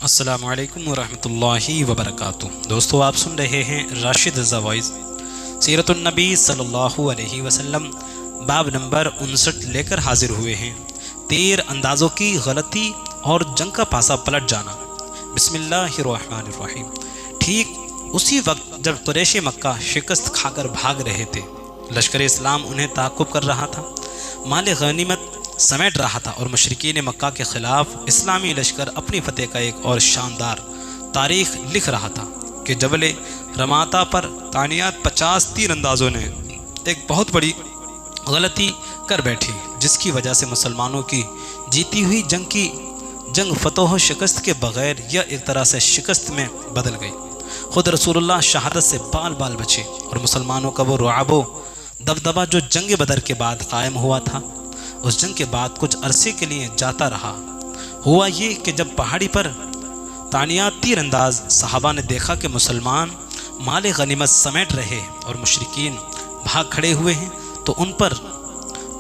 السلام علیکم ورحمۃ اللہ وبرکاتہ۔ دوستو، آپ سن رہے ہیں راشد رضا وائز سیرت النبی صلی اللہ علیہ وسلم باب نمبر 59 لے کر حاضر ہوئے ہیں۔ تیر اندازوں کی غلطی اور جنگ کا پاسا پلٹ جانا۔ بسم اللہ الرحمن الرحیم۔ ٹھیک اسی وقت جب قریش مکہ شکست کھا کر بھاگ رہے تھے، لشکر اسلام انہیں تعاقب کر رہا تھا، مال غنیمت سمیٹ رہا تھا اور مشرکین مکہ کے خلاف اسلامی لشکر اپنی فتح کا ایک اور شاندار تاریخ لکھ رہا تھا کہ جبل رماتا پر طعنیات 50 تیر اندازوں نے ایک بہت بڑی غلطی کر بیٹھی، جس کی وجہ سے مسلمانوں کی جیتی ہوئی جنگ فتح و شکست کے بغیر یا ایک طرح سے شکست میں بدل گئی۔ خود رسول اللہ شہادت سے بال بال بچے اور مسلمانوں کا وہ رعب و دبدبہ جو جنگ بدر کے بعد قائم ہوا تھا، اس جنگ کے بعد کچھ عرصے کے لیے جاتا رہا۔ ہوا یہ کہ جب پہاڑی پر طعنیات تیر انداز صحابہ نے دیکھا کہ مسلمان مال غنیمت سمیٹ رہے اور مشرکین بھاگ کھڑے ہوئے ہیں، تو ان پر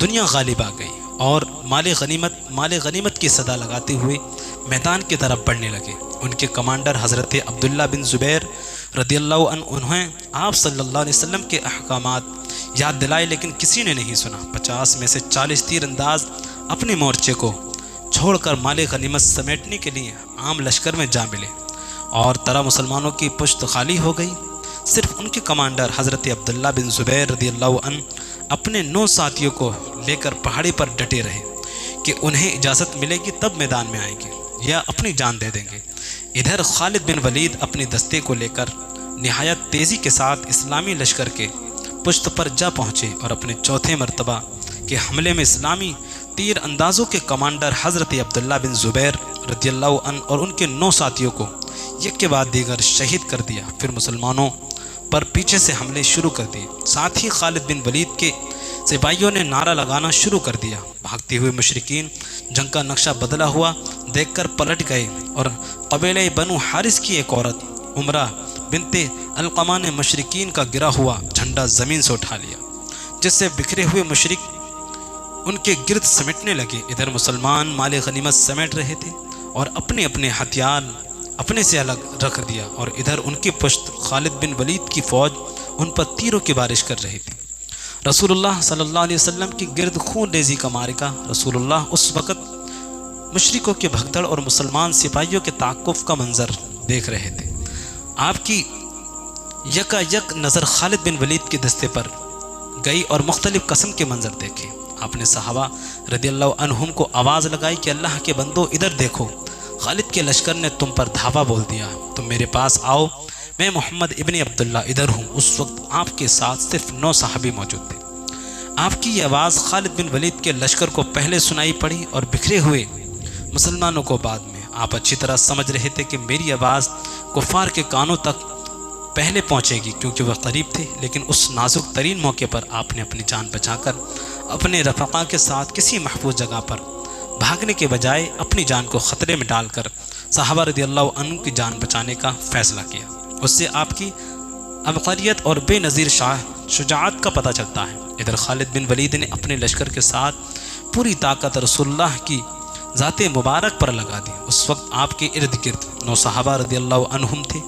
دنیا غالب آ گئی اور مال غنیمت کی صدا لگاتے ہوئے میدان کی طرف بڑھنے لگے۔ ان کے کمانڈر حضرت عبداللہ بن زبیر رضی اللہ عنہ انہیں آپ صلی اللہ علیہ وسلم کے احکامات یاد دلائے، لیکن کسی نے نہیں سنا۔ 50 میں سے 40 تیر انداز اپنے مورچے کو چھوڑ کر مال غنیمت سمیٹنے کے لیے عام لشکر میں جا ملے اور طرح مسلمانوں کی پشت خالی ہو گئی۔ صرف ان کے کمانڈر حضرت عبداللہ بن زبیر رضی اللہ عنہ اپنے 9 ساتھیوں کو لے کر پہاڑی پر ڈٹے رہے کہ انہیں اجازت ملے گی تب میدان میں آئیں گے یا اپنی جان دے دیں گے۔ ادھر خالد بن ولید اپنے دستے کو لے کر نہایت تیزی کے ساتھ اسلامی لشکر کے پشت پر جا پہنچے اور اپنے چوتھے مرتبہ کے حملے میں اسلامی تیر اندازوں کے کمانڈر حضرت عبداللہ بن زبیر رضی اللہ عنہ اور ان کے 9 ساتھیوں کو یک کے بعد دیگر شہید کر دیا۔ پھر مسلمانوں پر پیچھے سے حملے شروع کر دیے۔ ساتھ ہی خالد بن ولید کے سپاہیوں نے نعرہ لگانا شروع کر دیا۔ بھاگتے ہوئے مشرکین جنگ کا نقشہ بدلا ہوا دیکھ کر پلٹ گئے اور قبیلہ بنو حارث کی ایک عورت عمرہ بنت القمہ نے مشرکین کا گرا ہوا جھنڈا زمین سے اٹھا لیا، جس سے بکھرے ہوئے مشرک ان کے گرد سمیٹنے لگے۔ ادھر مسلمان مال غنیمت سمیٹ رہے تھے اور اپنے اپنے ہتھیار اپنے سے الگ رکھ دیا، اور ادھر ان کی پشت خالد بن ولید کی فوج ان پر تیروں کی بارش کر رہی تھی۔ رسول اللہ صلی اللہ علیہ وسلم کی گرد خون ریزی کا معرکہ۔ رسول اللہ اس وقت مشرکوں کے بھگدڑ اور مسلمان سپاہیوں کے تعاقب کا منظر دیکھ رہے تھے۔ آپ کی یکا یک نظر خالد بن ولید کے دستے پر گئی اور مختلف قسم کے منظر دیکھے۔ آپ نے صحابہ رضی اللہ عنہم کو آواز لگائی کہ اللہ کے بندو ادھر دیکھو، خالد کے لشکر نے تم پر دھاوا بول دیا، تم میرے پاس آؤ، میں محمد ابن عبداللہ ادھر ہوں۔ اس وقت آپ کے ساتھ صرف 9 صحابی موجود تھے۔ آپ کی یہ آواز خالد بن ولید کے لشکر کو پہلے سنائی پڑی اور بکھرے ہوئے مسلمانوں کو بعد میں۔ آپ اچھی طرح سمجھ رہے تھے کہ میری آواز کفار کے کانوں تک پہلے پہنچے گی کیونکہ وہ قریب تھے، لیکن اس نازک ترین موقع پر آپ نے اپنی جان بچا کر اپنے رفقا کے ساتھ کسی محفوظ جگہ پر بھاگنے کے بجائے اپنی جان کو خطرے میں ڈال کر صحابہ رضی اللہ عنہ کی جان بچانے کا فیصلہ کیا۔ اس سے آپ کی عبقریت اور بے نظیر شجاعت کا پتہ چلتا ہے۔ ادھر خالد بن ولید نے اپنے لشکر کے ساتھ پوری طاقت رسول اللہ کی ذات مبارک پر لگا دی۔ اس وقت آپ کے ارد گرد 9 صحابہ رضی اللہ عنہم تھے،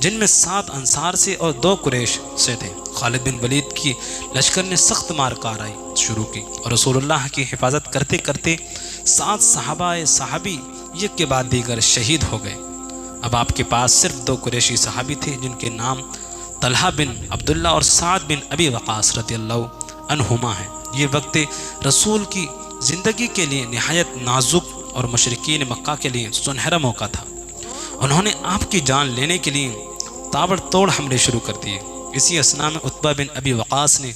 جن میں 7 انصار سے اور 2 قریش سے تھے۔ خالد بن ولید کی لشکر نے سخت مار کاروائی شروع کی اور رسول اللہ کی حفاظت کرتے کرتے 7 صحابی یک کے بعد دیگر شہید ہو گئے۔ اب آپ کے پاس صرف 2 قریشی صحابی تھے، جن کے نام طلحہ بن عبداللہ اور سعد بن ابی وقاص رضی اللہ عنہما ہیں۔ یہ وقت رسول کی زندگی کے لیے نہایت نازک اور مشرکین مکہ کے لیے سنہرا موقع تھا۔ انہوں نے آپ کی جان لینے کے لیے تابڑ توڑ حملے شروع کر دیے۔ اسی اثناء میں عتبہ بن ابی وقاص نے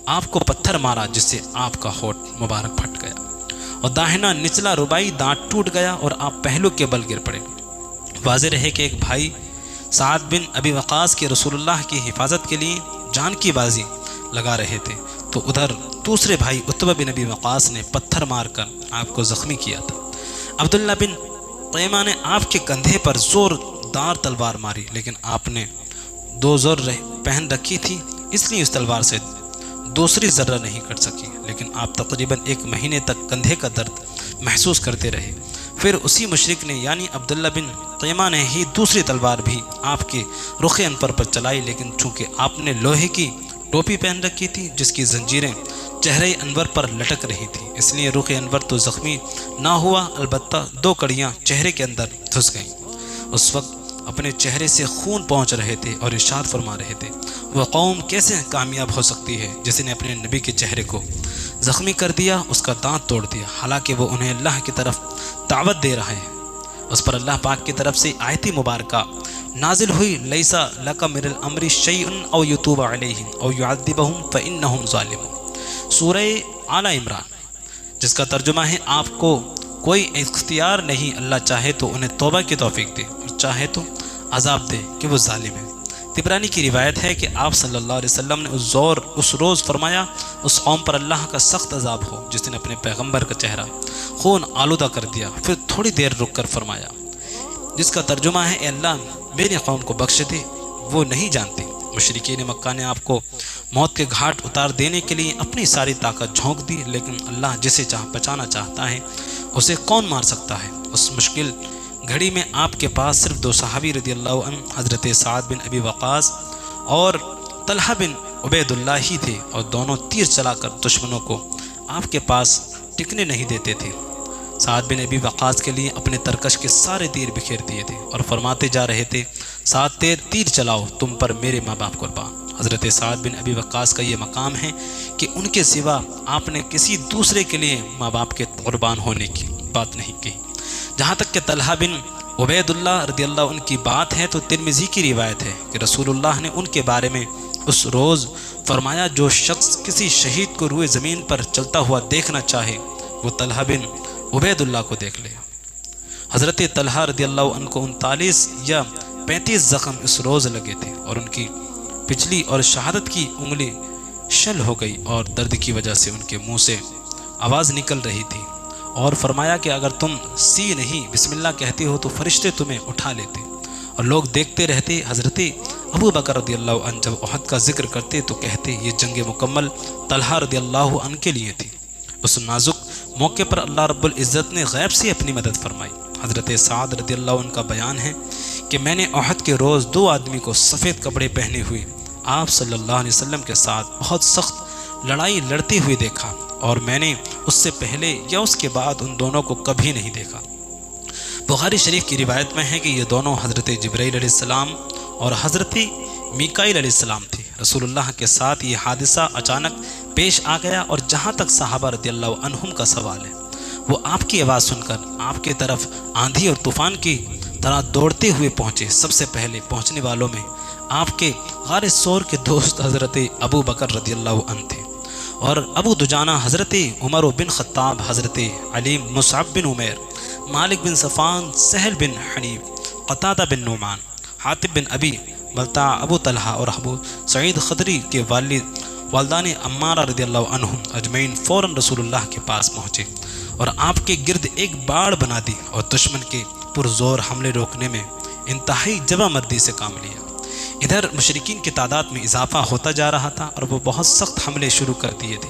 آپ کو پتھر مارا، جس سے آپ کا ہونٹ مبارک پھٹ گیا اور داہنا نچلا رباعی دانت ٹوٹ گیا اور آپ پہلو کے بل گر پڑے۔ واضح رہے کہ ایک بھائی سعد بن ابی وقاص کے رسول اللہ کی حفاظت کے لیے جان کی بازی لگا رہے تھے، تو ادھر دوسرے بھائی عتبہ بن ابی وقاص نے پتھر مار کر آپ کو زخمی کیا تھا۔ عبداللہ بن قیمہ نے آپ کے کندھے پر زوردار تلوار ماری، لیکن آپ نے 2 زور پہن رکھی تھی، اس لیے اس تلوار سے دوسری ذرہ نہیں کٹ سکی، لیکن آپ تقریباً 1 مہینے تک کندھے کا درد محسوس کرتے رہے۔ پھر اسی مشرک نے یعنی عبداللہ بن قیمہ نے ہی دوسری تلوار بھی آپ کے رخ انور پر چلائی، لیکن چونکہ آپ نے لوہے کی ٹوپی پہن رکھی تھی جس کی زنجیریں چہرے انور پر لٹک رہی تھیں، اس لیے رخ انور تو زخمی نہ ہوا، البتہ 2 کڑیاں چہرے کے اندر دھس گئیں۔ اس وقت اپنے چہرے سے خون پہنچ رہے تھے اور ارشاد فرما رہے تھے، وہ قوم کیسے کامیاب ہو سکتی ہے جس نے اپنے نبی کے چہرے کو زخمی کر دیا، اس کا دانت توڑ دیا، حالانکہ وہ انہیں اللہ کی طرف دعوت دے رہا ہے۔ اس پر اللہ پاک کی طرف سے آیت مبارکہ نازل ہوئی، لیسا لک من الامر شیء او یتوب علیہم او یعذبہم فانہم ظالمون، سورہ آل عمران، جس کا ترجمہ ہے آپ کو کوئی اختیار نہیں، اللہ چاہے تو انہیں توبہ کی توفیق دے اور چاہے تو عذاب دے کہ وہ ظالم ہے۔ طبرانی کی روایت ہے کہ آپ صلی اللہ علیہ وسلم نے اس روز فرمایا، اس قوم پر اللہ کا سخت عذاب ہو جس نے اپنے پیغمبر کا چہرہ خون آلودہ کر دیا۔ پھر تھوڑی دیر رک کر فرمایا، جس کا ترجمہ ہے، اے اللہ میری قوم کو بخش دے، وہ نہیں جانتی۔ مشرکین مکہ نے آپ کو موت کے گھاٹ اتار دینے کے لیے اپنی ساری طاقت جھونک دی، لیکن اللہ جسے بچانا چاہتا ہے اسے کون مار سکتا ہے۔ اس مشکل گھڑی میں آپ کے پاس صرف 2 صحابی رضی اللہ عنہ، حضرت سعد بن ابی وقاص اور طلحہ بن عبید اللہ ہی تھے، اور دونوں تیر چلا کر دشمنوں کو آپ کے پاس ٹکنے نہیں دیتے تھے۔ سعد بن ابی وقاص کے لیے اپنے ترکش کے سارے تیر بکھیر دیے تھے اور فرماتے جا رہے تھے، سعد تیر چلاؤ، تم پر میرے ماں باپ قربان۔ حضرت سعد بن ابی وقاص کا یہ مقام ہے کہ ان کے سوا آپ نے کسی دوسرے کے لیے ماں باپ کے قربان ہونے کی بات نہیں کہی۔ جہاں تک کہ طلحہ بن عبید اللہ رضی اللہ عنہ کی بات ہے تو ترمذی کی روایت ہے کہ رسول اللہ نے ان کے بارے میں اس روز فرمایا، جو شخص کسی شہید کو روئے زمین پر چلتا ہوا دیکھنا چاہے وہ طلحہ بن عبید اللہ کو دیکھ لے۔ حضرت طلحہ رضی اللہ عنہ کو 39 یا 35 زخم اس روز لگے تھے اور ان کی پچھلی اور شہادت کی انگلی شل ہو گئی اور درد کی وجہ سے ان کے منہ سے آواز نکل رہی تھی، اور فرمایا کہ اگر تم سی نہیں بسم اللہ کہتے ہو تو فرشتے تمہیں اٹھا لیتے اور لوگ دیکھتے رہتے۔ حضرت ابو بکر رضی اللہ عنہ جب احد کا ذکر کرتے تو کہتے یہ جنگ مکمل طلحہ رضی اللہ عنہ کے لیے تھی۔ اس نازک موقع پر اللہ رب العزت نے غیب سے اپنی مدد فرمائی۔ حضرت سعد رضی اللہ عنہ کا بیان ہے کہ میں نے احد کے روز 2 آدمی کو سفید کپڑے پہنے ہوئے آپ صلی اللہ علیہ وسلم کے ساتھ بہت سخت لڑائی لڑتے ہوئے دیکھا، اور میں نے اس سے پہلے یا اس کے بعد ان دونوں کو کبھی نہیں دیکھا۔ بخاری شریف کی روایت میں ہے کہ یہ دونوں حضرت جبرائیل علیہ السلام اور حضرت میکائیل علیہ السلام تھے۔ رسول اللہ کے ساتھ یہ حادثہ اچانک پیش آ گیا، اور جہاں تک صحابہ رضی اللہ عنہم کا سوال ہے، وہ آپ کی آواز سن کر آپ کی طرف آندھی اور طوفان کی طرح دوڑتے ہوئے پہنچے۔ سب سے پہلے پہنچنے والوں میں آپ کے غار ثور کے دوست حضرت ابو بکر رضی اللہ عنہ تھے، اور ابو دجانہ حضرت عمر بن خطاب، حضرت علی مصعب بن عمیر، مالک بن صفان، سہل بن حنیف، قتادہ بن نعمان، حاتب بن ابی بلتع، ابو طلحہ اور ابو سعید خدری کے والدان عمارہ رضی اللہ عنہم اجمعین فوراً رسول اللہ کے پاس پہنچے اور آپ کے گرد ایک باڑ بنا دی اور دشمن کے پرزور حملے روکنے میں انتہائی جبہ مردی سے کام لیا۔ ادھر مشرکین کی تعداد میں اضافہ ہوتا جا رہا تھا اور وہ بہت سخت حملے شروع کر دیے تھے،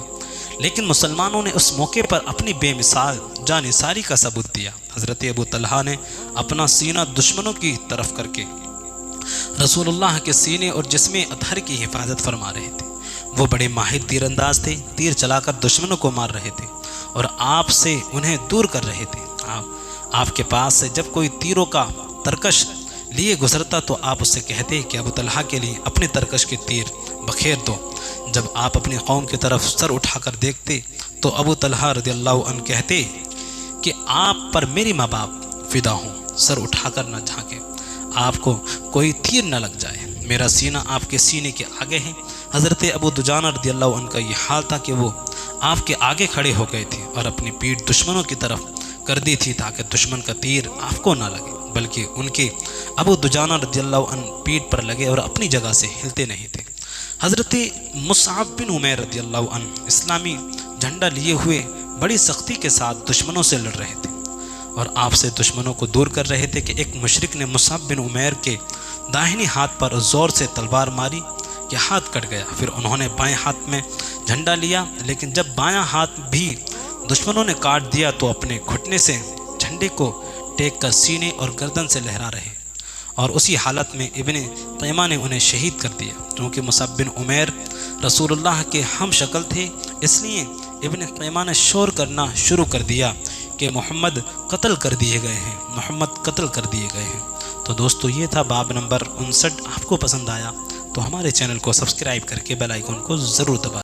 لیکن مسلمانوں نے اس موقع پر اپنی بے مثال جانثاری کا ثبوت دیا۔ حضرت ابو طلحہ نے اپنا سینہ دشمنوں کی طرف کر کے رسول اللہ کے سینے اور جسم اطہر کی حفاظت فرما رہے تھے۔ وہ بڑے ماہر تیر انداز تھے، تیر چلا کر دشمنوں کو مار رہے تھے اور آپ سے انہیں دور کر رہے تھے۔ آپ کے پاس سے جب کوئی تیروں کا ترکش لیے گزرتا تو آپ اس سے کہتے کہ ابو طلحہ کے لیے اپنے ترکش کے تیر بکھیر دو۔ جب آپ اپنی قوم کی طرف سر اٹھا کر دیکھتے تو ابو طلحہ رضی اللہ عنہ کہتے کہ آپ پر میری ماں باپ فدا ہوں، سر اٹھا کر نہ جھانکیں، آپ کو کوئی تیر نہ لگ جائے، میرا سینہ آپ کے سینے کے آگے ہے۔ حضرت ابو دجانہ رضی اللہ عنہ کا یہ حال تھا کہ وہ آپ کے آگے کھڑے ہو گئے تھے اور اپنی پیٹھ دشمنوں کی طرف کر دی تھی تاکہ دشمن کا تیر آپ کو نہ لگے، بلکہ ان کے ابو دجانہ رضی اللہ عنہ پیٹھ پر لگے اور اپنی جگہ سے ہلتے نہیں تھے۔ حضرت مصعب بن عمیر رضی اللہ عنہ اسلامی جھنڈا لیے ہوئے بڑی سختی کے ساتھ دشمنوں سے لڑ رہے تھے اور آپ سے دشمنوں کو دور کر رہے تھے کہ ایک مشرک نے مصعب بن عمیر کے داہنی ہاتھ پر زور سے تلوار ماری، یہ ہاتھ کٹ گیا۔ پھر انہوں نے بائیں ہاتھ میں جھنڈا لیا، لیکن جب بایاں ہاتھ بھی دشمنوں نے کاٹ دیا تو اپنے گھٹنے سے جھنڈے کو ٹیک کر سینے اور گردن سے لہرا رہے، اور اسی حالت میں ابن قیمہ نے انہیں شہید کر دیا۔ کیونکہ مصعب بن عمیر رسول اللہ کے ہم شکل تھے، اس لیے ابن قیمہ نے شور کرنا شروع کر دیا کہ محمد قتل کر دیے گئے ہیں، محمد قتل کر دیے گئے ہیں۔ تو دوستو یہ تھا باب نمبر 59۔ آپ کو پسند آیا تو ہمارے چینل کو سبسکرائب کر کے بیل آئیکن کو ضرور دبائیں۔